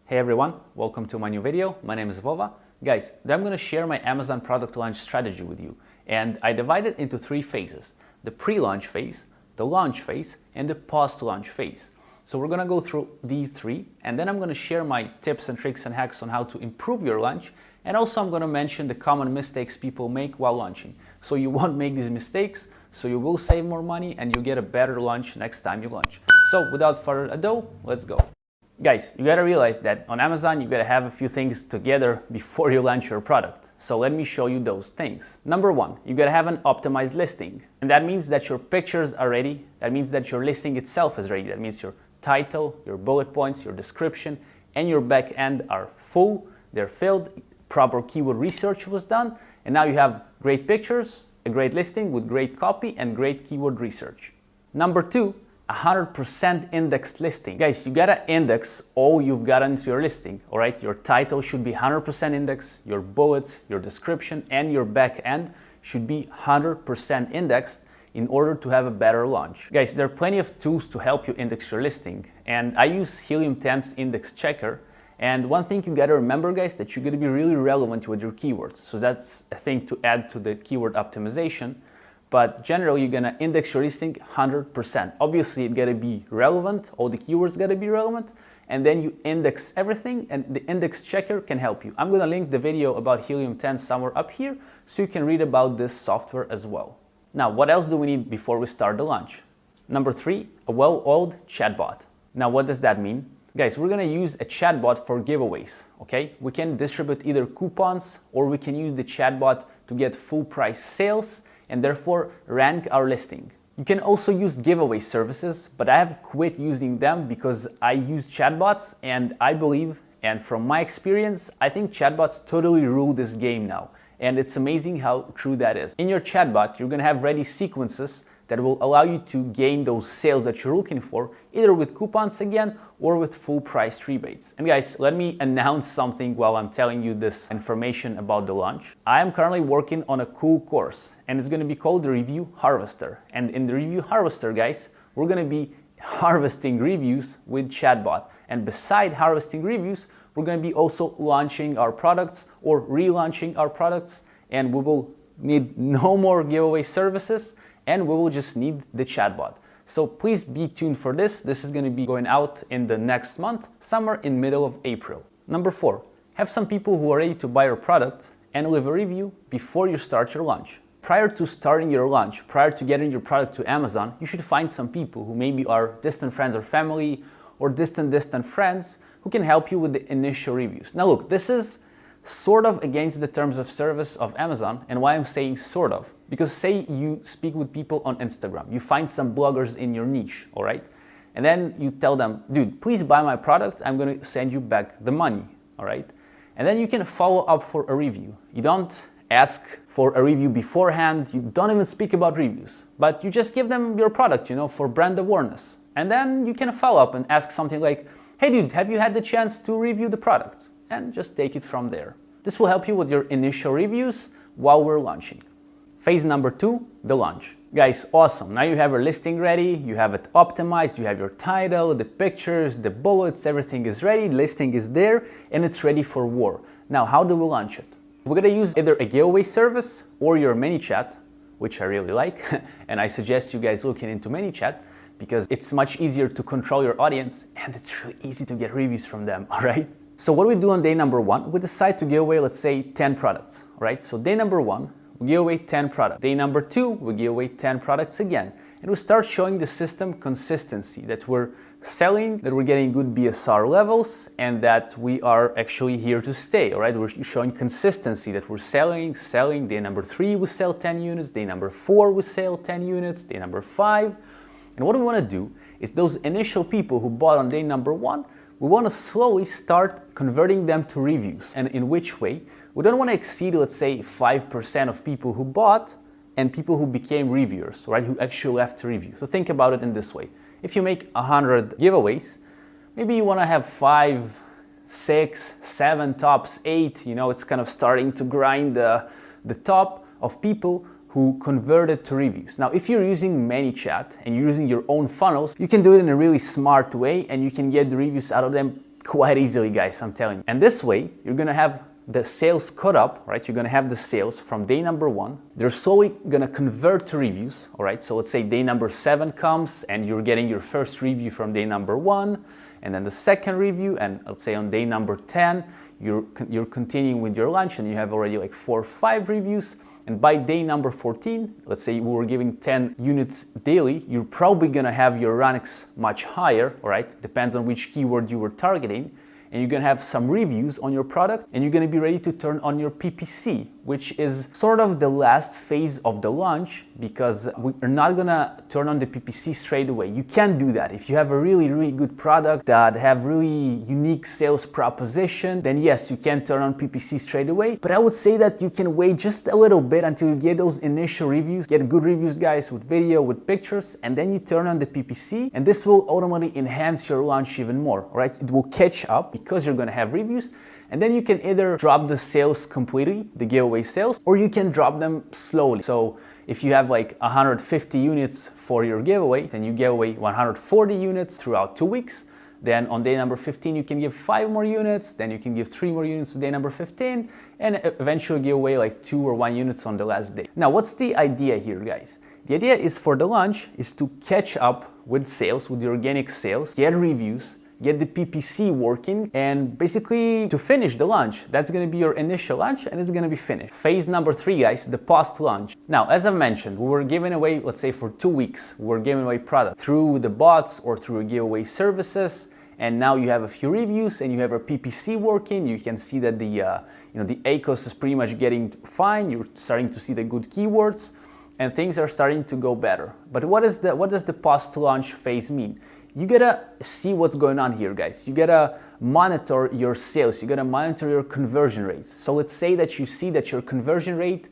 Hey everyone, welcome to my new video. My name is Vova. Guys, today I'm going to share my Amazon product launch strategy with you. And I divide it into three phases: the pre-launch phase, the launch phase, and the post-launch phase. So we're going to go through these three, and then I'm going to share my tips and tricks and hacks on how to improve your launch. And also I'm going to mention the common mistakes people make while launching. So you won't make these mistakes, so you will save more money and you get a better launch next time you launch. So without further ado, let's go. Guys, you gotta realize that on Amazon you gotta have a few things together before you launch your product. So let me show you those things. Number one, you gotta have an optimized listing. And that means that your pictures are ready. That means that your listing itself is ready. That means your title, your bullet points, your description, and your back end are full, they're filled, proper keyword research was done, and now you have great pictures, a great listing with great copy and great keyword research. Number two, 100% indexed listing. Guys, you gotta index all you've got into your listing, all right? Your title should be 100% indexed, your bullets, your description, and your back end should be 100% indexed in order to have a better launch. Guys, there are plenty of tools to help you index your listing, and I use Helium 10's index checker. And one thing you gotta remember, guys, that you're gonna be really relevant with your keywords. So that's a thing to add to the keyword optimization. But generally, you're gonna index your listing 100%. Obviously, it gotta be relevant, all the keywords gotta be relevant, and then you index everything, and the index checker can help you. I'm gonna link the video about Helium 10 somewhere up here, so you can read about this software as well. Now, what else do we need before we start the launch? Number three, a well-oiled chatbot. Now, what does that mean? Guys, we're gonna use a chatbot for giveaways, okay? We can distribute either coupons, or we can use the chatbot to get full price sales, and therefore rank our listing. You can also use giveaway services, but I have quit using them because I use chatbots, and I believe, and from my experience, I think chatbots totally rule this game now. And it's amazing how true that is. In your chatbot, you're gonna have ready sequences that will allow you to gain those sales that you're looking for, either with coupons again, or with full price rebates. And guys, let me announce something while I'm telling you this information about the launch. I am currently working on a cool course, and it's gonna be called the Review Harvester. And in the Review Harvester, guys, we're gonna be harvesting reviews with chatbot. And beside harvesting reviews, we're gonna be also launching our products or relaunching our products, and we will need no more giveaway services, and we will just need the chatbot. So please be tuned for this. This is gonna be going out in the next month, somewhere in middle of April. Number four, have some people who are ready to buy your product and leave a review before you start your launch. Prior to starting your launch, prior to getting your product to Amazon, you should find some people who maybe are distant friends or family, or distant friends who can help you with the initial reviews. Now look, this is sort of against the terms of service of Amazon. And why I'm saying sort of, because say you speak with people on Instagram, you find some bloggers in your niche, all right? And then you tell them, dude, please buy my product, I'm gonna send you back the money, all right? And then you can follow up for a review. You don't ask for a review beforehand, you don't even speak about reviews, but you just give them your product, for brand awareness. And then you can follow up and ask something like, hey dude, have you had the chance to review the product? And just take it from there. This will help you with your initial reviews while we're launching. Phase number two, the launch. Guys, awesome. Now you have your listing ready, you have it optimized, you have your title, the pictures, the bullets, everything is ready, listing is there, and it's ready for war. Now, how do we launch it? We're gonna use either a giveaway service or your ManyChat, which I really like, and I suggest you guys looking into ManyChat because it's much easier to control your audience, and it's really easy to get reviews from them, all right? So what we do on day number one, we decide to give away, let's say, 10 products, right? So day number one, we give away 10 products. Day number two, we give away 10 products again. And we start showing the system consistency, that we're selling, that we're getting good BSR levels, and that we are actually here to stay, all right? We're showing consistency, that we're selling. Day number three, we sell 10 units. Day number four, we sell 10 units. Day number five. And what we want to do is those initial people who bought on day number one, we want to slowly start converting them to reviews. And in which way? We don't want to exceed, let's say, 5% of people who bought and people who became reviewers, right? Who actually left a review. So think about it in this way. If you make 100 giveaways, maybe you want to have 5, 6, 7 tops, 8, it's kind of starting to grind the top of people who converted to reviews. Now, if you're using ManyChat and you're using your own funnels, you can do it in a really smart way and you can get the reviews out of them quite easily, guys, I'm telling you. And this way, you're gonna have the sales caught up, right? You're gonna have the sales from day number 1. They're slowly gonna convert to reviews, all right? So let's say day number 7 comes and you're getting your first review from day number 1, and then the second review, and let's say on day number 10, you're continuing with your launch and you have already like 4 or 5 reviews. And by day number 14, let's say we were giving 10 units daily, you're probably gonna have your ranks much higher, all right? Depends on which keyword you were targeting. And you're gonna have some reviews on your product, and you're gonna be ready to turn on your PPC, which is sort of the last phase of the launch, because we're not gonna turn on the PPC straight away. You can't do that. If you have a really, really good product that have really unique sales proposition, then yes, you can turn on PPC straight away. But I would say that you can wait just a little bit until you get those initial reviews, get good reviews, guys, with video, with pictures, and then you turn on the PPC, and this will automatically enhance your launch even more, right? It will catch up because you're gonna have reviews, and then you can either drop the sales completely, the giveaway sales, or you can drop them slowly. So if you have like 150 units for your giveaway, then you give away 140 units throughout 2 weeks. Then on day number 15, you can give 5 more units, then you can give 3 more units to day number 15, and eventually give away like 2 or 1 units on the last day. Now, what's the idea here, guys? The idea is for the launch is to catch up with sales, with the organic sales, get reviews, get the PPC working, and basically to finish the launch. That's gonna be your initial launch and it's gonna be finished. Phase number 3, guys, the post-launch. Now, as I've mentioned, we were giving away, let's say for 2 weeks, we were giving away product through the bots or through giveaway services. And now you have a few reviews and you have a PPC working. You can see that the ACOS is pretty much getting fine. You're starting to see the good keywords and things are starting to go better. But what does the post-launch phase mean? You gotta see what's going on here, guys. You gotta monitor your sales. You gotta monitor your conversion rates. So let's say that you see that your conversion rate,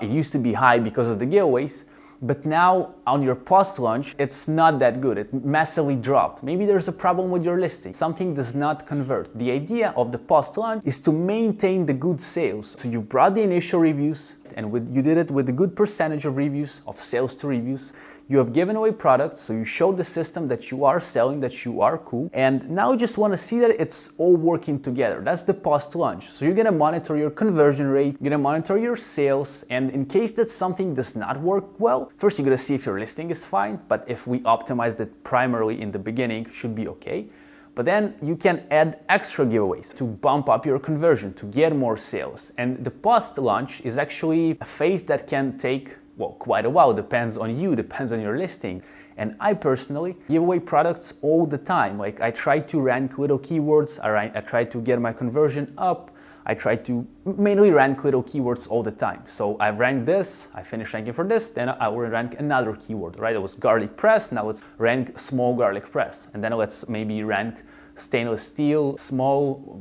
it used to be high because of the giveaways, but now on your post-launch, it's not that good. It massively dropped. Maybe there's a problem with your listing. Something does not convert. The idea of the post-launch is to maintain the good sales. So you brought the initial reviews, and you did it with a good percentage of reviews, of sales to reviews. You have given away products, so you showed the system that you are selling, that you are cool, and now you just want to see that it's all working together. That's the post-launch. So you're gonna monitor your conversion rate, you're gonna monitor your sales, and in case that something does not work well, first you're gonna see if your listing is fine, but if we optimized it primarily in the beginning, should be okay. But then you can add extra giveaways to bump up your conversion, to get more sales. And the post-launch is actually a phase that can take, well, quite a while. Depends on you, depends on your listing. And I personally give away products all the time. Like I try to rank little keywords, I try to get my conversion up, I try to mainly rank little keywords all the time. So I've ranked this, I finished ranking for this, then I will rank another keyword, right? It was garlic press, now let's rank small garlic press. And then let's maybe rank stainless steel, small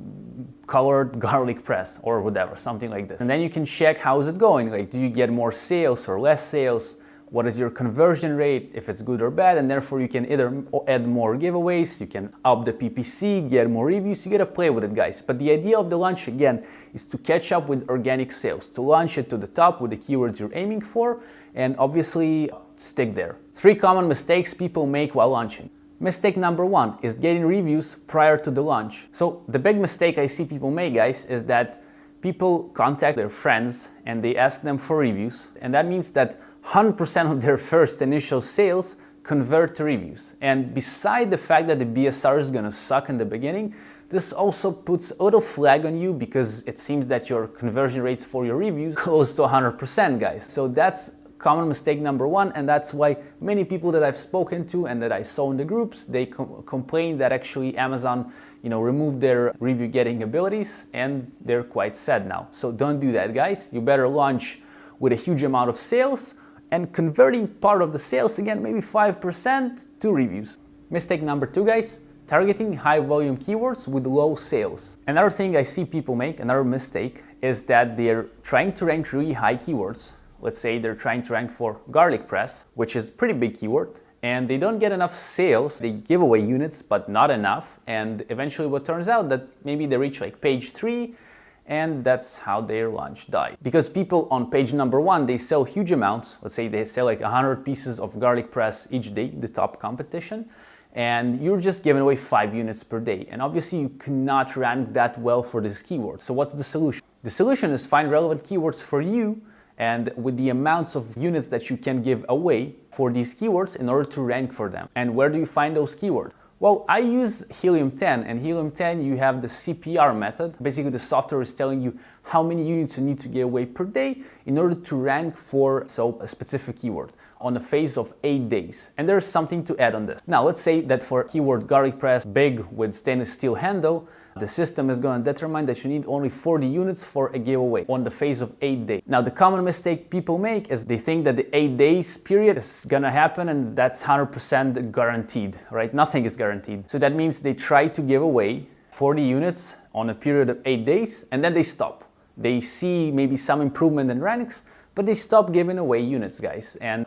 colored garlic press or whatever, something like this. And then you can check how is it going. Like, do you get more sales or less sales? What is your conversion rate, if it's good or bad? And therefore you can either add more giveaways, you can up the PPC, get more reviews, you gotta play with it, guys. But the idea of the launch, again, is to catch up with organic sales, to launch it to the top with the keywords you're aiming for, and obviously stick there. 3 common mistakes people make while launching. Mistake number 1 is getting reviews prior to the launch. So the big mistake I see people make, guys, is that people contact their friends and they ask them for reviews, and that means that 100% of their first initial sales convert to reviews. And beside the fact that the BSR is gonna suck in the beginning, this also puts a little flag on you because it seems that your conversion rates for your reviews close to 100%, guys. So that's common mistake number 1, and that's why many people that I've spoken to and that I saw in the groups, they complain that actually Amazon, removed their review getting abilities, and they're quite sad now. So don't do that, guys. You better launch with a huge amount of sales and converting part of the sales, again, maybe 5% to reviews. Mistake number 2, guys, targeting high volume keywords with low sales. Another thing I see people make, another mistake, is that they're trying to rank really high keywords. Let's say they're trying to rank for garlic press, which is a pretty big keyword, and they don't get enough sales. They give away units, but not enough. And eventually what turns out that maybe they reach like page 3, and that's how their launch died. Because people on page number 1, they sell huge amounts. Let's say they sell like 100 pieces of garlic press each day, the top competition. and you're just giving away 5 units per day. And obviously you cannot rank that well for this keyword. So what's the solution? The solution is find relevant keywords for you and with the amounts of units that you can give away for these keywords in order to rank for them. And where do you find those keywords? Well, I use Helium 10, and Helium 10 you have the CPR method. Basically the software is telling you how many units you need to give away per day in order to rank for a specific keyword on a phase of 8 days. And there's something to add on this. Now let's say that for keyword garlic press big with stainless steel handle, the system is going to determine that you need only 40 units for a giveaway on the phase of 8 days. Now the common mistake people make is they think that the 8 days period is going to happen and that's 100% guaranteed, right? Nothing is guaranteed. So that means they try to give away 40 units on a period of 8 days and then they stop. They see maybe some improvement in ranks, but they stop giving away units, guys. And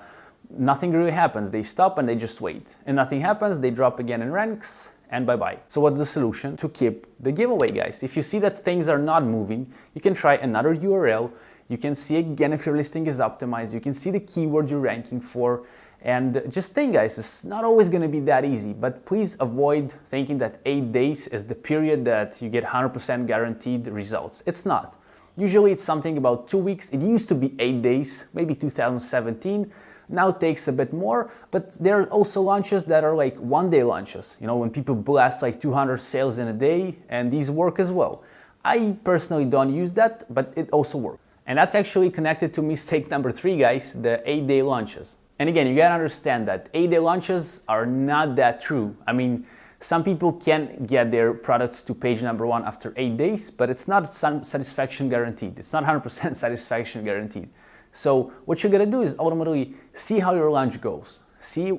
nothing really happens. They stop and they just wait. And nothing happens, they drop again in ranks, and bye-bye. So what's the solution? To keep the giveaway, guys. If you see that things are not moving, you can try another URL. You can see again if your listing is optimized. You can see the keyword you're ranking for. And just think, guys, it's not always going to be that easy, but please avoid thinking that 8 days is the period that you get 100% guaranteed results. It's not. Usually it's something about 2 weeks. It used to be 8 days, maybe 2017. Now it takes a bit more, but there are also launches that are like 1-day launches. You know, when people blast like 200 sales in a day, and these work as well. I personally don't use that, but it also works. And that's actually connected to mistake number 3, guys, the 8-day launches. And again, you gotta understand that 8-day launches are not that true. I mean, some people can get their products to page number 1 after 8 days, but it's not satisfaction guaranteed. It's not 100% satisfaction guaranteed. So what you're gonna do is ultimately see how your launch goes, see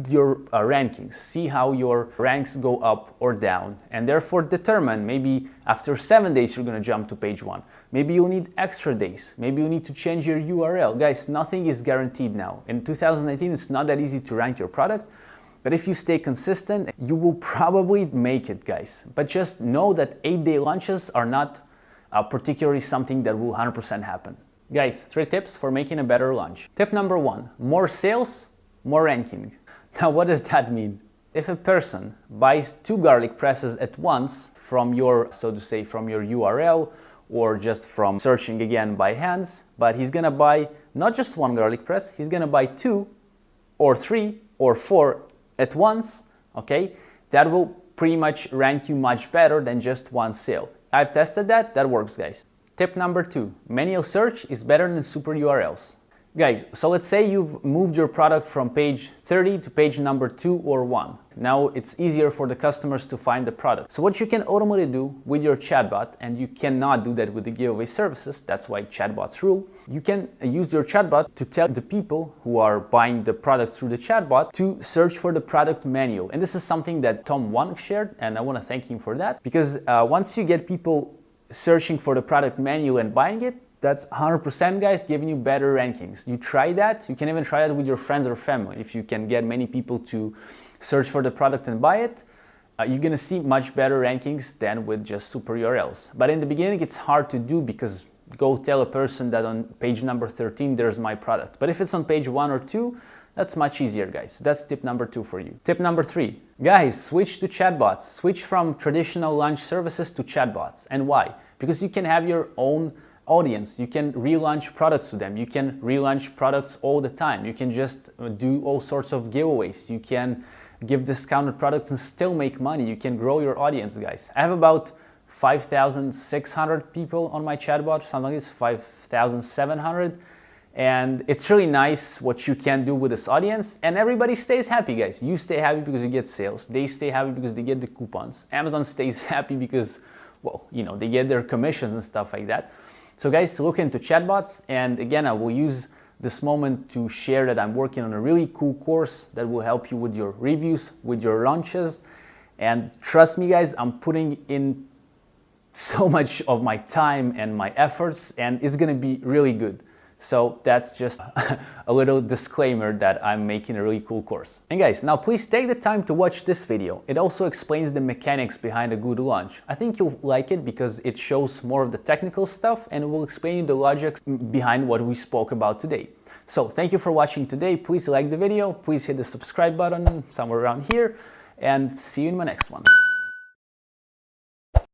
your rankings, see how your ranks go up or down, and therefore determine maybe after 7 days you're gonna jump to page 1. Maybe you'll need extra days. Maybe you need to change your URL. Guys, nothing is guaranteed now. In 2019, it's not that easy to rank your product, but if you stay consistent, you will probably make it, guys. But just know that 8-day launches are not particularly something that will 100% happen. Guys, 3 tips for making a better launch. Tip number 1, more sales, more ranking. Now, what does that mean? If a person buys 2 garlic presses at once from your, so to say, from your URL or just from searching again by hands, but he's gonna buy not just 1 garlic press, he's gonna buy 2 or 3 or 4 at once, okay? That will pretty much rank you much better than just 1 sale. I've tested that, that works, guys. Tip number 2, manual search is better than super URLs. Guys, so let's say you've moved your product from page 30 to page number 2 or 1. Now it's easier for the customers to find the product. So what you can ultimately do with your chatbot, and you cannot do that with the giveaway services, that's why chatbots rule, you can use your chatbot to tell the people who are buying the product through the chatbot to search for the product manual. And this is something that Tom Wong shared, and I want to thank him for that, because once you get people searching for the product manual and buying it, that's 100%, guys, giving you better rankings. You try that. You can even try that with your friends or family. If you can get many people to search for the product and buy it, you're gonna see much better rankings than with just super URLs. But in the beginning, it's hard to do because go tell a person that on page number 13, there's my product. But if it's on page 1 or 2, that's much easier, guys. That's tip number 2 for you. Tip number 3, guys, switch to chatbots. Switch from traditional launch services to chatbots. And why? Because you can have your own audience. You can relaunch products to them. You can relaunch products all the time. You can just do all sorts of giveaways. You can give discounted products and still make money. You can grow your audience, guys. I have about 5,600 people on my chatbot, something like this, 5,700. And it's really nice what you can do with this audience, and everybody stays happy, guys. You stay happy because you get sales. They stay happy because they get the coupons. Amazon stays happy because, well, you know, they get their commissions and stuff like that. So guys, look into chatbots, and again, I will use this moment to share that I'm working on a really cool course that will help you with your reviews, with your launches. And trust me, guys, I'm putting in so much of my time and my efforts, and it's gonna be really good. So that's just a little disclaimer that I'm making a really cool course. And guys, now please take the time to watch this video. It also explains the mechanics behind a good launch. I think you'll like it because it shows more of the technical stuff and it will explain you the logic behind what we spoke about today. So thank you for watching today. Please like the video. Please hit the subscribe button somewhere around here. and see you in my next one.